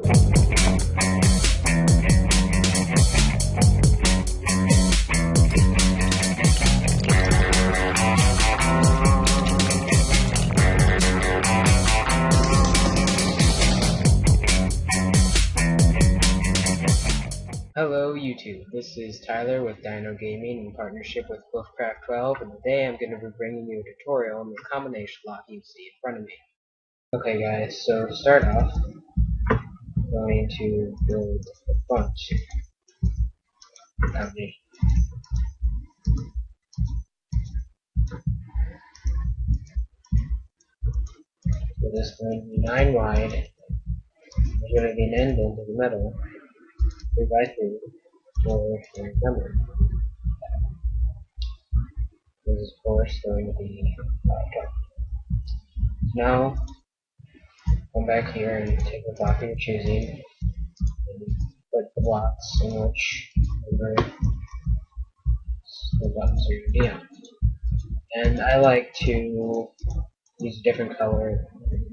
Hello YouTube, this is Tyler with DinnoGaming in partnership with 5x9x10, and today I'm going to be bringing you a tutorial on the combination lock you see in front of me. Okay guys, so to start off, I'm going to build a bunch combination. So this is going to be 9 wide, there's going to be an indent in the middle, 3x3, for your number. This is of course going to be top. Now, come back here and take the block you're choosing, and put the blocks in which number the buttons are going to be on. And I like to use a different color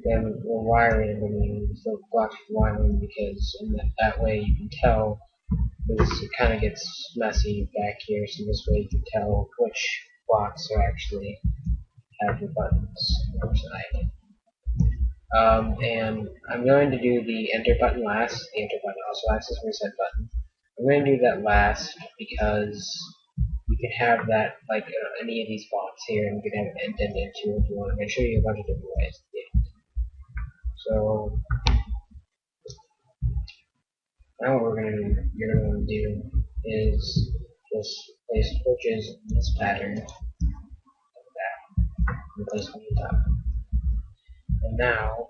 than the wiring I'm going to use, the blocks for wiring, because in that way you can tell, because it kind of gets messy back here, so this way you can tell which blocks are actually have the buttons on the side. And I'm going to do the enter button last. The enter button also acts as a reset button. I'm going to do that last because you can have that like any of these blocks here, and you can have it indented into if you want. I'm going to show you a bunch of different ways to do it. So now what you're going to want to do is just place torches in this pattern like that, and place them on top. And now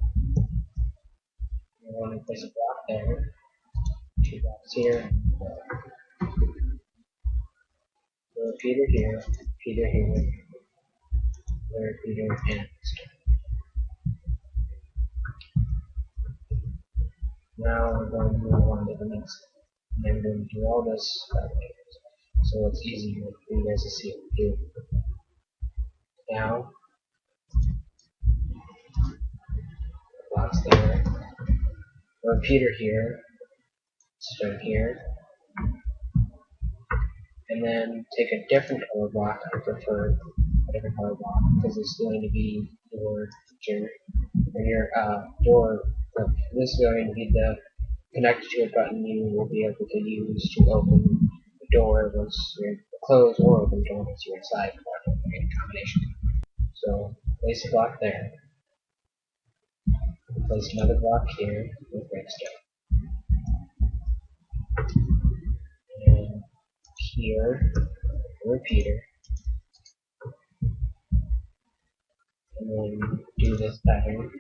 you want to place a block there, 2 blocks here, a repeater here, repeater here, a repeater, and now we're going to move on to the next one. And I'm going to do all this so it's easier for you guys to see what we do. Now, blocks there, a repeater here, stone here, and then take a different color block. I prefer a different color block because it's going to be your door. This is going to be the connected to a button you will be able to use to open the door once you're closed, or open the door once you're inside in combination. So place a block there. Place another block here with redstone. And here, a repeater. And then do this pattern.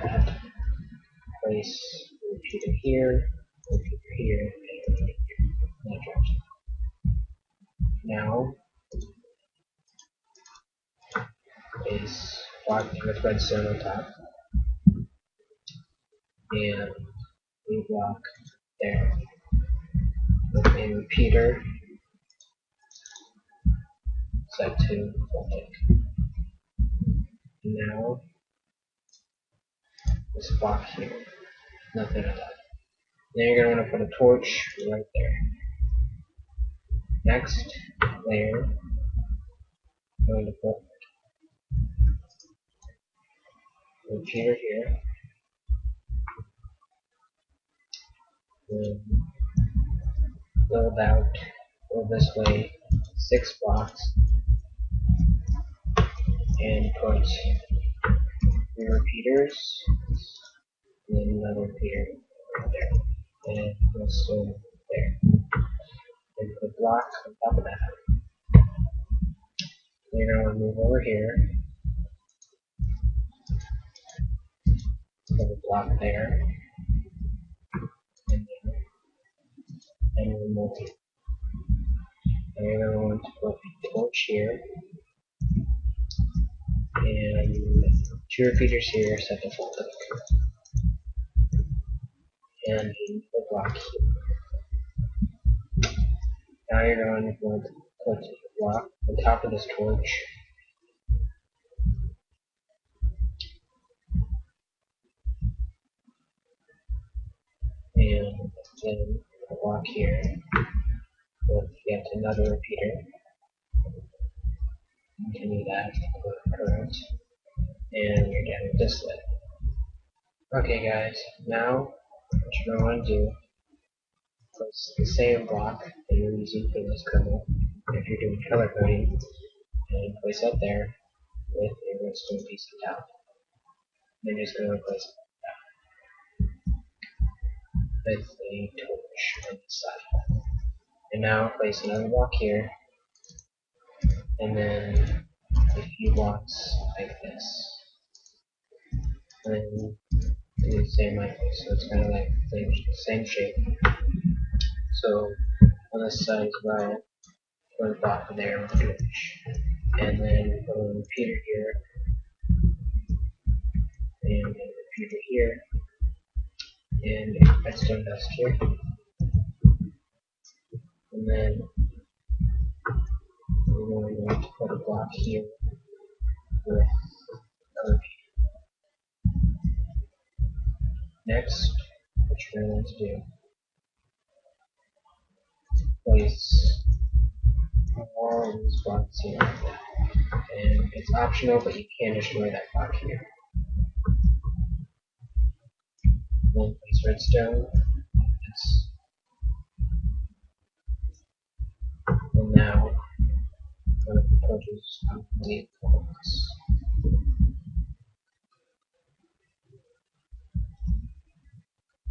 That. Place a repeater here, and a repeater here. That drops it. Now, place block with redstone on top. And a block there. With a repeater set to full thick. Now, this block here, nothing at all. Then you're going to want to put a torch right there. Next layer, I'm going to put a repeater here. Then build out, go this way, 6 blocks, and put 3 repeaters, and then another repeater right there, and also there. Then put a block on top of that. Then you're going to move over here, put a block there, and there, and remove it. And you're going to want to put a torch here, and 2 repeaters here set to full thick, and a block here. Now you're going to want to put a block on top of this torch, and then a block here with yet another repeater. Continue that current, and you're done with this layer. Okay guys, now what you're going to want to do, place the same block that you're using for this kernel, if you're doing color coding, and place that there with a redstone piece on top. Then just going to replace it with a torch on the side. And now place another block here, and then a few blocks like this. And then do the same like this, so it's kind of like the same shape. So on this side as well, put a block there with a torch. And then put a repeater here, and a repeater here, and a redstone dust here. And then we're going to put a block here with a repeater. Next, what you're going to do, place all of these blocks here. And it's optional, but you can destroy that block here. Then place redstone. And now one of the approaches complete blocks.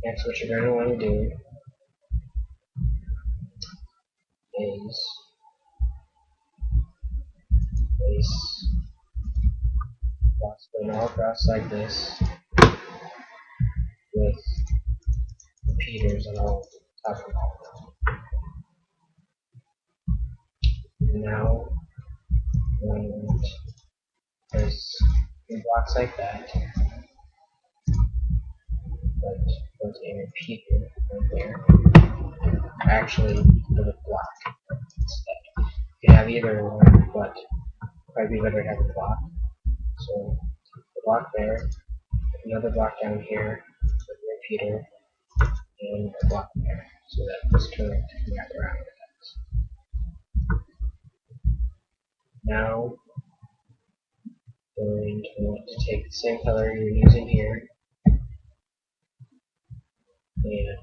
Next, what you're going to want to do is place blocks going all across like this with repeaters on all top of it. And now we're going to want to place 3 blocks like that, but put a repeater right there. Actually, put a block instead. You can have either one, but probably better to have a block. So a block there, another block down here with a repeater, and a block there, so that this current can wrap around with that. Now we're going to want to take the same color you're using here, and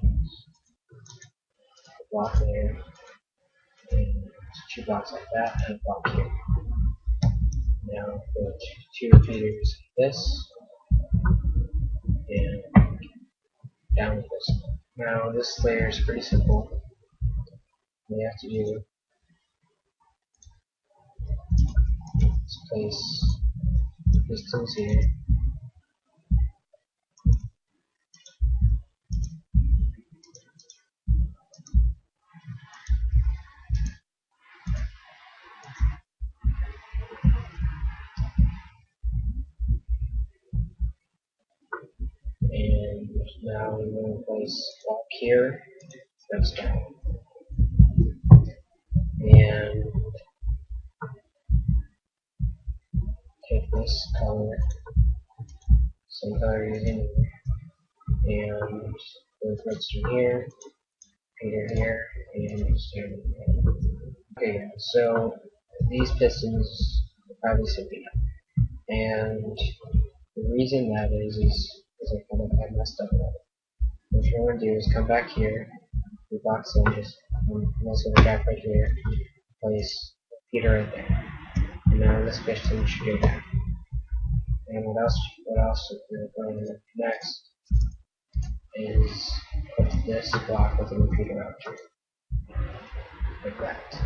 a block there, and 2 blocks like that, and a block here. Now put 2 repeaters like this, and down with this. Now this layer is pretty simple. All you have to do is place pistons here, and now we're going to place a block here, redstone, and take this color, same color you're using here, and put redstone here, repeater here, and redstone here. Okay, guys, so these pistons are probably slipping up, and the reason that is I messed up a little. What you're going to do is come back here, your box in, just let's go back right here, place Peter right there, and now this piston should go down. And what else we're going to do next is put this block with a repeater out here, like that.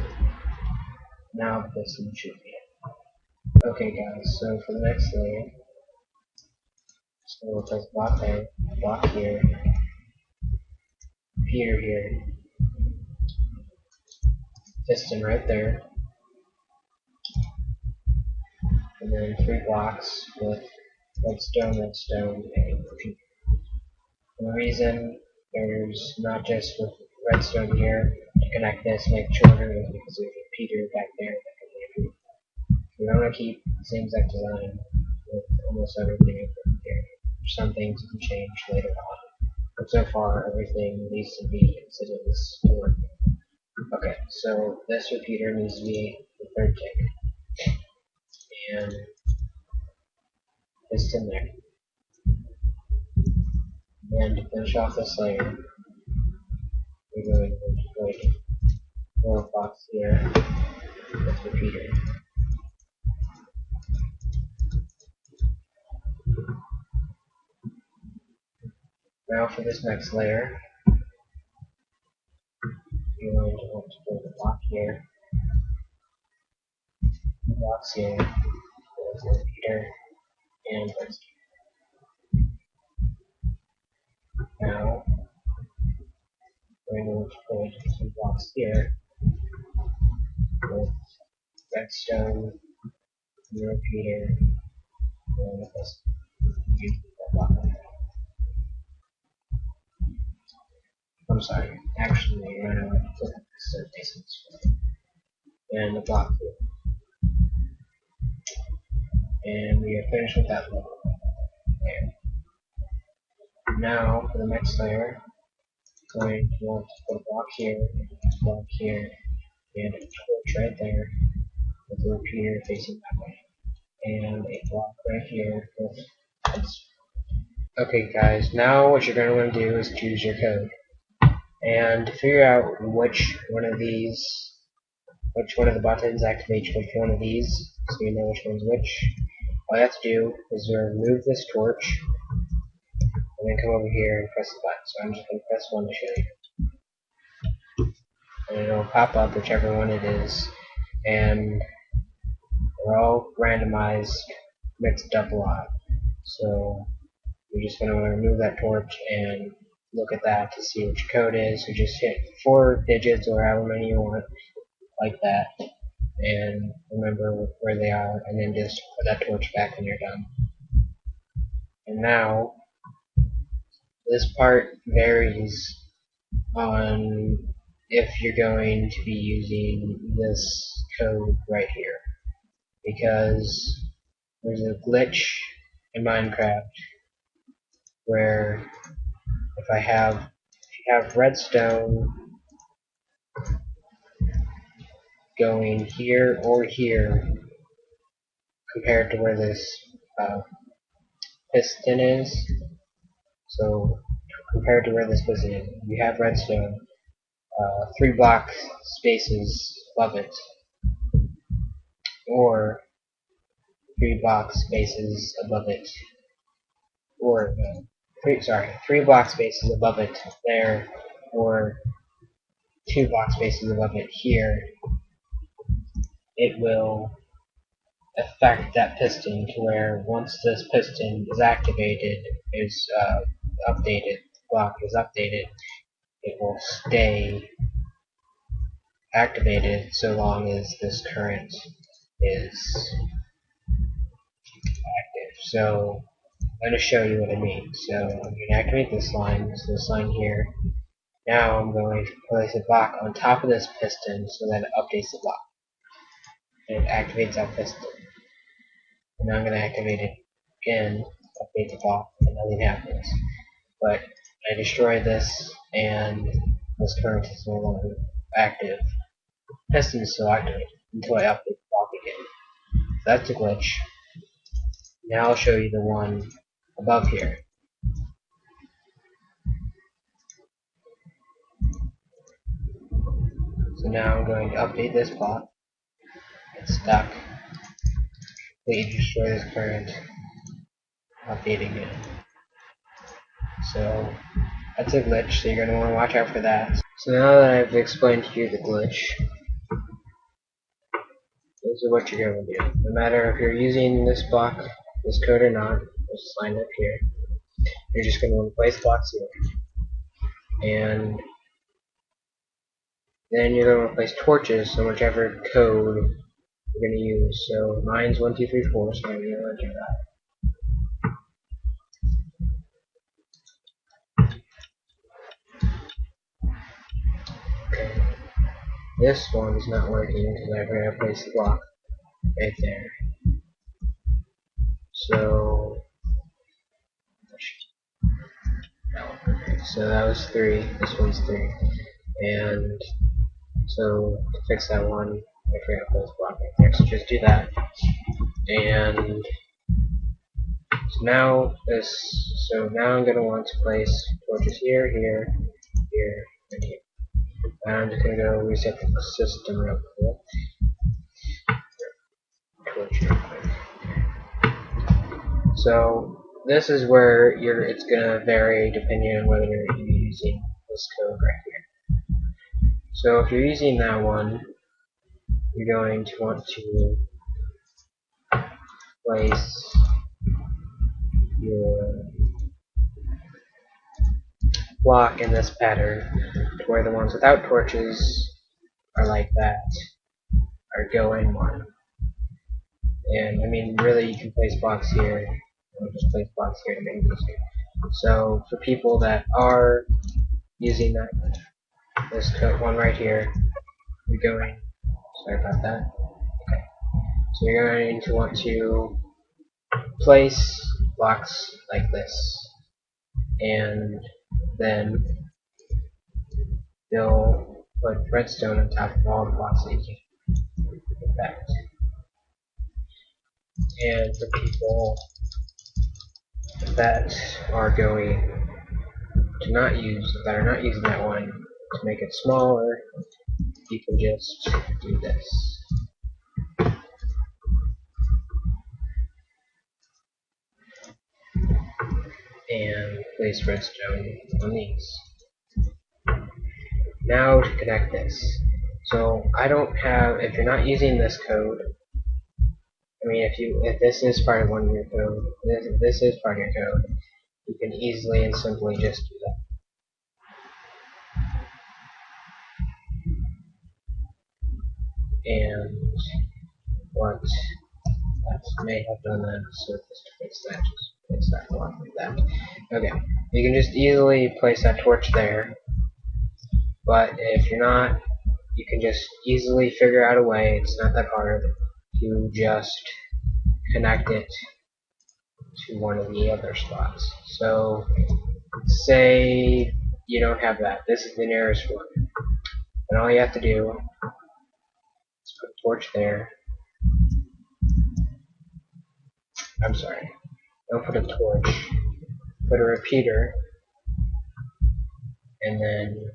Now the piston should be in. Okay guys, so for the next layer, so we'll place block there, block here, repeater here, piston right there, and then 3 blocks with redstone, and repeater. And the reason there's not just with redstone here to connect this, make shorter, is because there's a repeater back there that can be improved. We want to keep the same exact design with almost everything here. Some things you can change later on. And so far, everything needs to be as it is working. Okay, so this repeater needs to be the third tick, and piston there. And to finish off this layer, we're going to put a little box here with repeater. Now for this next layer, you're going to want to put a block here, a box here, with a repeater, and piston. Now we're going to put some blocks here with redstone, the repeater, and a piston. I'm sorry, actually, you're going to want to put the piston this way, and a block here. And we are finished with that level layer. Now, for the next layer, we're going to want to put a block here, and a torch right there, with the repeater facing that way, and a block right here with this. Okay guys, now what you're going to want to do is choose your code, and to figure out which one of the buttons activates which one of these, so you know which one's which, all you have to do is remove this torch, and then come over here and press the button. So I'm just going to press 1 to show you. And it'll pop up whichever one it is, and they're all randomized, mixed up a lot. So you're just going to remove that torch and look at that to see which code is. So just hit 4 digits or however many you want, like that, and remember where they are, and then just put that torch back when you're done. And now, this part varies on if you're going to be using this code right here, because there's a glitch in Minecraft where if you have redstone going here or here compared to where this piston is, so compared to where this piston is, you have redstone 3 block spaces above it, or 3 block spaces above it, or 3 block spaces above it there, or 2 block spaces above it here. It will affect that piston to where once this piston is activated, block is updated, it will stay activated so long as this current is active. So I'm going to show you what I mean. So I'm going to activate this line, so this line here. Now I'm going to place a block on top of this piston so that it updates the block. And it activates that piston. And now I'm going to activate it again, update the block, and nothing happens. But I destroy this, and this current is no longer active. The piston is still activated until I update the block again. So that's a glitch. Now I'll show you the one above here. So now I'm going to update this block. It's stuck. Completely destroy this current. Updating it. So that's a glitch, so you're going to want to watch out for that. So now that I've explained to you the glitch, this is what you're going to do. No matter if you're using this block, this code or not, just line up here. You're just going to want to place blocks here. And then you're going to place torches on whichever code you're going to use. So mine's 1, 2, 3, 4, so I'm going to enter that. Okay. This one is not working because I've got to place the block right there. So So that was 3. This one's 3. And so to fix that one, I forgot to place block right there. So just do that. And so now I'm gonna want to place torches here, here, here, and here. And I'm just gonna go reset the system real quick. Torch real quick. So this is where it's gonna vary depending on whether you're using this code right here. So if you're using that one, you're going to want to place your block in this pattern to where the ones without torches are like that, or go in one. And I mean, really, you can place blocks here, or just place blocks here to make it easier. So for people that are using this one right here, you're going. Sorry about that. Okay. So you're going to want to place blocks like this, and then you'll put redstone on top of all the blocks that you can get that. And for people that are not using that one, to make it smaller, you can just do this. And place redstone on these. Now to connect this. So if you're not using this code, I mean, if this is part of one of your code, this is part of your code, you can easily and simply just do that. And what that may have done that, so just to fix that, just place that block like that. Okay, you can just easily place that torch there, but if you're not, you can just easily figure out a way, it's not that hard, to just connect it to one of the other spots. So say you don't have that, this is the nearest one, and all you have to do is put a torch there. I'm sorry, don't put a torch, put a repeater, and then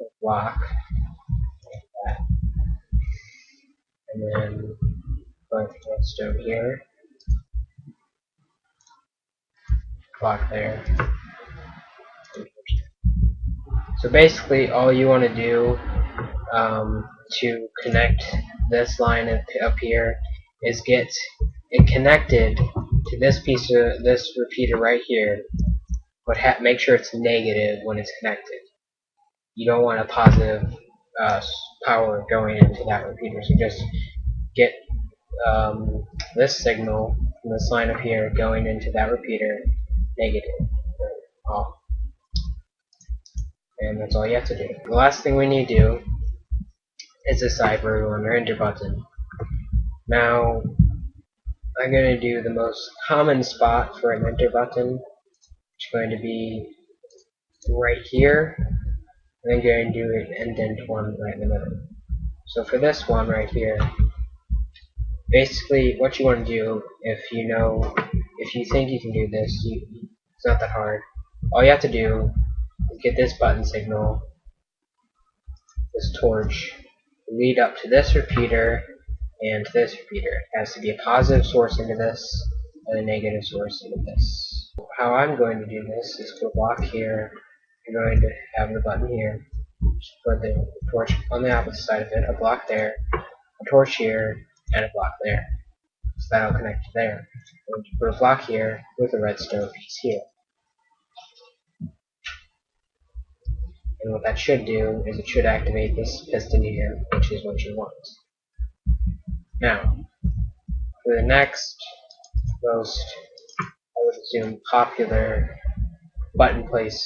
a block like that, and then put redstone here, block there. So basically all you want to do to connect this line up here is get it connected to this repeater right here, but make sure it's negative when it's connected. You don't want a positive power going into that repeater, so just get this signal from this line up here going into that repeater negative or off. And that's all you have to do. The last thing we need to do is decide where we want our enter button. Now, I'm going to do the most common spot for an enter button, which is going to be right here, and then going to do an indent one right in the middle. So for this one right here, basically what you want to do, if you think you can do this, it's not that hard. All you have to do is get this button signal, this torch, lead up to this repeater and to this repeater. It has to be a positive source into this and a negative source into this. How I'm going to do this is put a block here. You're going to have the button here. Put the torch on the opposite side of it, a block there, a torch here, and a block there. So that'll connect to there. I'm going to put a block here with a redstone piece here. And what that should do is it should activate this piston here, which is what you want. Now, for the next most, I would assume, popular button place,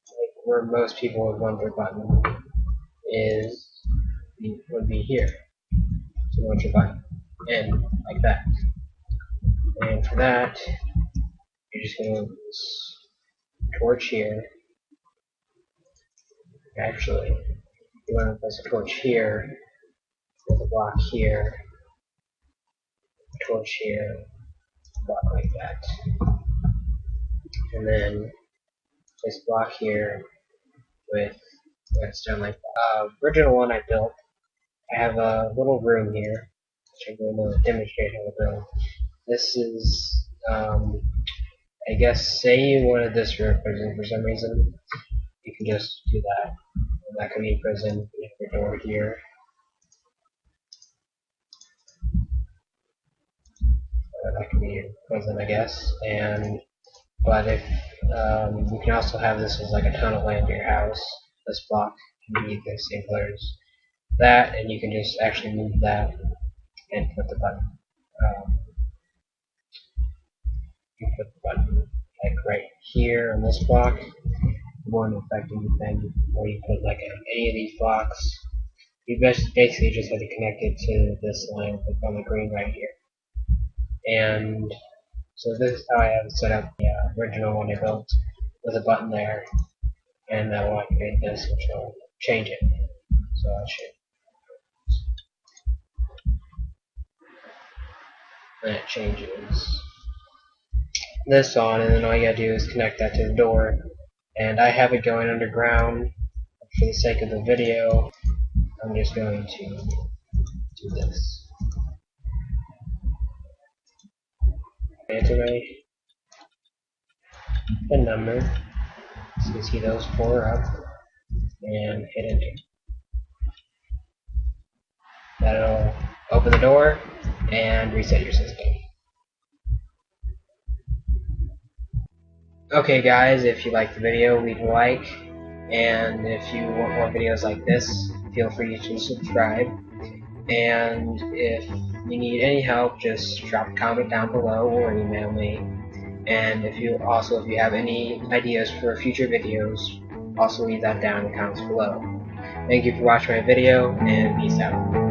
like where most people would want their button, would be here. So you want your button in, like that. And for that, you're just going to use torch here. Actually, you want to place a torch here, with a block here, a torch here, a block like that. And then place a block here with redstone like that. Original one I built, I have a little room here, which I'm going to demonstrate how to build. This is, I guess, say you wanted this for a prison for some reason, you can just do that. And that can be prison. You have your door here. That can be prison, I guess. But if you can also have this as like a ton of land to your house. This block can be the same color as that, and you can just actually move that and put the button. You put the button like right here on this block. It won't affect anything. Or you put like any of these blocks. You basically just have to connect it to this line on the green right here. And so this is how I have it set up. The original one I built with a button there, and I want to create this, which will change it. So I should. And it changes this on, and then all you gotta do is connect that to the door. And I have it going underground. For the sake of the video, I'm just going to do this. Enter the number, so you see those 4 up, and hit enter. That'll open the door and reset your system. Okay guys, if you liked the video, leave a like, and if you want more videos like this, feel free to subscribe. And if you need any help, just drop a comment down below or email me. And if you have any ideas for future videos, also leave that down in the comments below. Thank you for watching my video, and peace out.